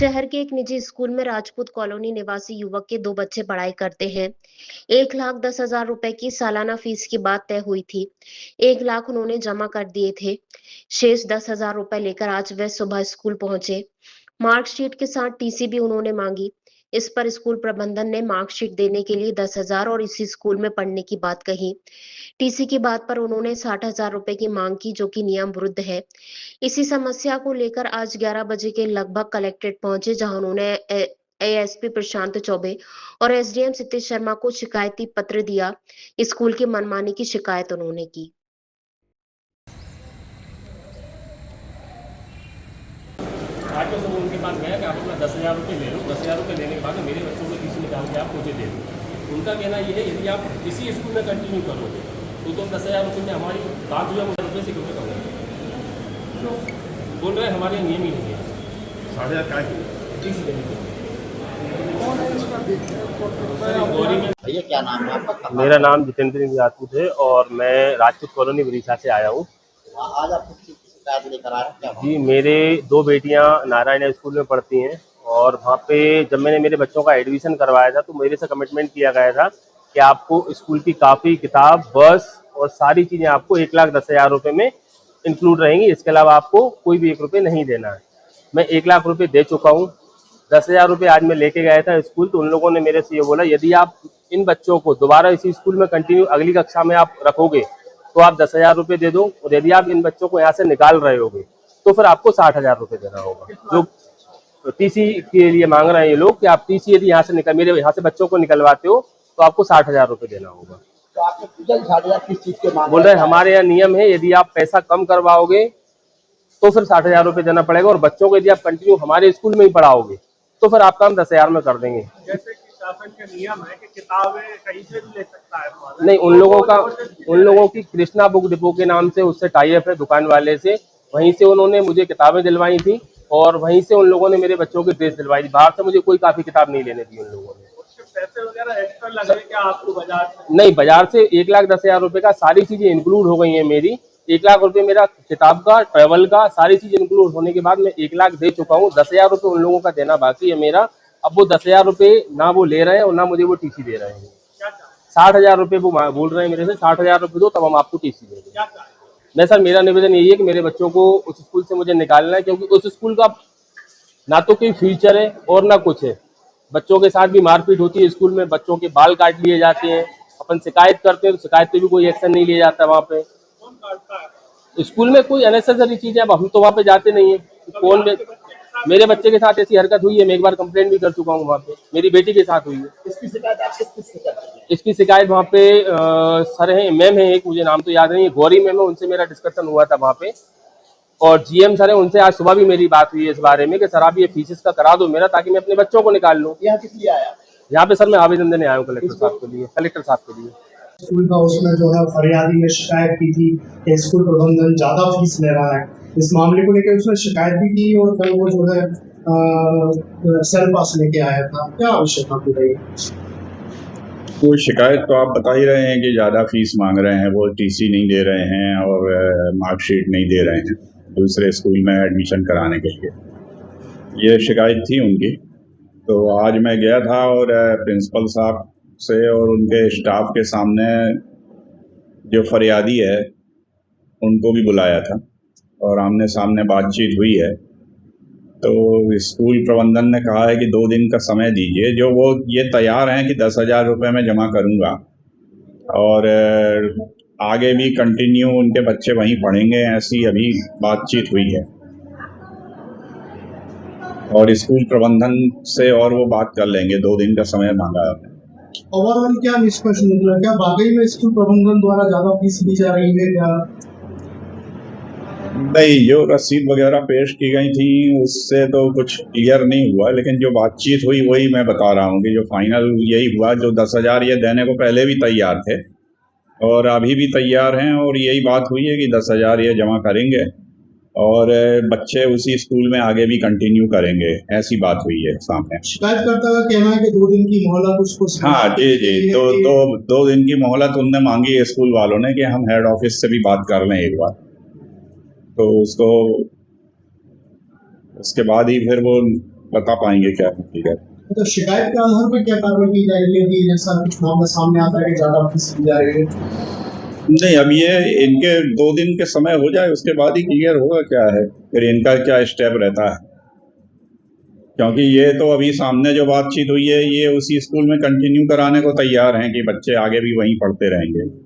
शहर के एक निजी स्कूल में राजपूत कॉलोनी निवासी युवक के दो बच्चे पढ़ाई करते हैं। 1,10,000 रुपए की सालाना फीस की बात तय हुई थी। 1 लाख उन्होंने जमा कर दिए थे। शेष 10,000 रुपए लेकर आज वे सुबह स्कूल पहुंचे। मार्कशीट के साथ टीसी भी उन्होंने मांगी। इस पर स्कूल प्रबंधन ने मार्कशीट देने के लिए 10,000 और इसी स्कूल में पढ़ने की बात कही। टीसी की बात पर उन्होंने 60,000 रुपए की मांग की, जो कि नियम विरुद्ध है। इसी समस्या को लेकर आज 11 बजे के लगभग कलेक्ट्रेट पहुंचे, जहां उन्होंने एएसपी प्रशांत चौबे और एसडीएम सतीश शर्मा को शिकायती पत्र दिया। स्कूल की मनमानी की शिकायत उन्होंने की। आज तो सब उनके पास गया कि आप अपना 10,000 रुपये ले लो। 10,000 रुपये लेने के बाद मेरे बच्चों को किसी निकाल के आप मुझे दे दो। उनका कहना ये है यदि आप इसी स्कूल में कंटिन्यू करोगे तो तुम 10,000 रुपये में हमारी बात हुई रुपये से क्यों करोगे। बोल रहे हमारे यहाँ नियम ही नहीं है 60,000 क्या है? टीसी देने के लिए। भैया क्या नाम है आपका? मेरा नाम जितेंद्र सिंह राजपूत है और मैं राजपूत कॉलोनी विदिशा से आया हूँ। आज आप किस चीज़ की शिकायत लेकर आए हैं? क्या जी, मेरे दो बेटियां नारायण स्कूल में पढ़ती हैं और वहाँ पे जब मैंने मेरे बच्चों का एडमिशन करवाया था तो मेरे से कमिटमेंट किया गया था कि आपको स्कूल की काफ़ी, किताब, बस और सारी चीज़ें आपको 1,10,000 रुपये में इंक्लूड रहेंगी। इसके अलावा आपको कोई भी 1 रुपये नहीं देना है। मैं 1,00,000 रुपये दे चुका हूँ। 10,000 रुपये आज मैं लेके गया था स्कूल, तो उन लोगों ने मेरे से ये बोला यदि आप इन बच्चों को दोबारा इसी स्कूल में कंटिन्यू अगली कक्षा में आप रखोगे तो आप 10,000 रुपये दे दो, और यदि आप इन बच्चों को यहाँ से निकाल रहे होगे तो फिर आपको 60,000 रुपये देना होगा। जो टीसी के लिए मांग रहे हैं ये लोग कि आप टीसी यदि यहाँ से मेरे यहाँ से बच्चों को निकलवाते हो तो आपको 60,000 रुपये देना होगा। तो आपने पूछा 60,000 किस चीज़ के मांग बोल रहे हैं हमारे यहाँ नियम है यदि आप पैसा कम करवाओगे तो फिर 60,000 रुपये देना पड़ेगा, और बच्चों को यदि आप कंटिन्यू हमारे स्कूल में ही पढ़ाओगे तो फिर आपका हम 10,000 में कर देंगे। जैसे कि शासन का नियम है कि किताबें कहीं से भी ले सकता है। नहीं, उन लोगों की कृष्णा बुक डिपो के नाम से उससे टाई अप है दुकान वाले से। वहीं से उन्होंने मुझे किताबें दिलवाई थी और वहीं से उन लोगों ने मेरे बच्चों की ड्रेस दिलवाई थी। बाहर से मुझे कोई काफी किताब नहीं लेने दी उन लोगों ने। उसके पैसे वगैरह एक्स्ट्रा लगे क्या आपको बाजार से? नहीं, बाजार से 1,10,000 रुपये का सारी चीजें इंक्लूड हो गई हैं मेरी। 1,00,000 रुपये मेरा किताब का, ट्रेवल का, सारी चीज इंक्लूड होने के बाद मैं 1,00,000 दे चुका हूँ। 10,000 रुपये उन लोगों का देना बाकी है मेरा। अब वो 10,000 रुपये ना वो ले रहे हैं और ना मुझे वो टीसी दे रहे हैं। 60,000 रुपये वो बोल रहे हैं मेरे से, 60,000 रुपये दो तब हम आपको टीसी देंगे। मैं सर, मेरा निवेदन यही है कि मेरे बच्चों को उस स्कूल से मुझे निकालना है, क्योंकि उस स्कूल का ना तो कोई फ्यूचर है और ना कुछ है। बच्चों के साथ भी मारपीट होती है स्कूल में, बच्चों के बाल काट लिए जाते हैं। अपन शिकायत करते हैं तो शिकायत पे भी कोई एक्शन नहीं लिया जाता वहाँ पे। स्कूल में कोई अननेसेसरी चीजें, अब हम तो वहाँ पे जाते नहीं है। कौन मेरे बच्चे के साथ ऐसी हरकत हुई है, मैं एक बार कंप्लेंट भी कर चुका हूँ वहाँ पे, मेरी बेटी के साथ हुई है। इसकी शिकायत आप किससे करते हैं? इसकी शिकायत वहाँ पे सर है, मैम है एक, मुझे नाम तो याद नहीं है, गौरी मैम है, उनसे मेरा डिस्कशन हुआ था वहाँ पे। और जीएम सर है, उनसे आज सुबह भी मेरी बात हुई है इस बारे में कि सर आप ये फीसेस का करा दो मेरा, ताकि मैं अपने बच्चों को निकाल लूँ। यहाँ किस लिए आया? यहाँ पे सर मैं आवेदन देने आया हूँ कलेक्टर साहब के लिए, कलेक्टर साहब के लिए। स्कूल का उसमें जो है फरियादी ने शिकायत की थी कि स्कूल प्रबंधन ज़्यादा फीस ले रहा है। इस मामले को लेकर उसने शिकायत भी की और कल वो जो है सेल पास लेके आया था। क्या आवश्यकता थी भाई? कोई शिकायत तो आप बता ही रहे हैं कि ज़्यादा फीस मांग रहे हैं, वो टीसी नहीं दे रहे हैं और मार्कशीट नहीं दे रहे हैं दूसरे स्कूल में एडमिशन कराने के लिए। ये शिकायत थी उनकी। तो आज मैं गया था और प्रिंसिपल साहब से और उनके स्टाफ के सामने जो फरियादी है उनको भी बुलाया था और आमने सामने बातचीत हुई है। तो स्कूल प्रबंधन ने कहा है कि 2 दिन का समय दीजिए, जो वो ये तैयार हैं कि 10,000 रुपये में जमा करूंगा और आगे भी कंटिन्यू उनके बच्चे वहीं पढ़ेंगे, ऐसी अभी बातचीत हुई है। और स्कूल प्रबंधन से और वो बात कर लेंगे, 2 दिन का समय मांगा है। ओवरऑल क्या निष्कर्ष निकला? क्या वाकई में स्कूल प्रबंधन द्वारा ज़्यादा फीस ली जा रही है क्या? नहीं, जो रसीद वगैरह पेश की गई थी उससे तो कुछ क्लियर नहीं हुआ, लेकिन जो बातचीत हुई वही मैं बता रहा हूँ कि जो फाइनल यही हुआ। जो 10,000 ये देने को पहले भी तैयार थे और अभी भी तैयार हैं, और यही बात हुई है कि 10,000 ये जमा करेंगे और बच्चे उसी स्कूल में आगे भी कंटिन्यू करेंगे, ऐसी बात हुई है सामने। शिकायतकर्ता का कहना है कि 2 दिन की मोहलत उसको। हाँ जी, तो 2 दिन की मोहलत उनने मांगी है स्कूल वालों ने कि हम हेड ऑफिस से भी बात कर लें एक बार, तो उसको उसके बाद ही फिर वो बता पाएंगे क्या हकीकत। तो शिकायत के आधार पर क्या कार्रवाई की जाएगी यदि ऐसा कुछ मामला सामने आता है कि ज्यादा फीस ली जा रही है? नहीं, अब ये इनके 2 दिन के समय हो जाए उसके बाद ही क्लियर होगा क्या है, फिर इनका क्या स्टेप रहता है। क्योंकि ये तो अभी सामने जो बातचीत हुई है ये उसी स्कूल में कंटिन्यू कराने को तैयार हैं कि बच्चे आगे भी वहीं पढ़ते रहेंगे।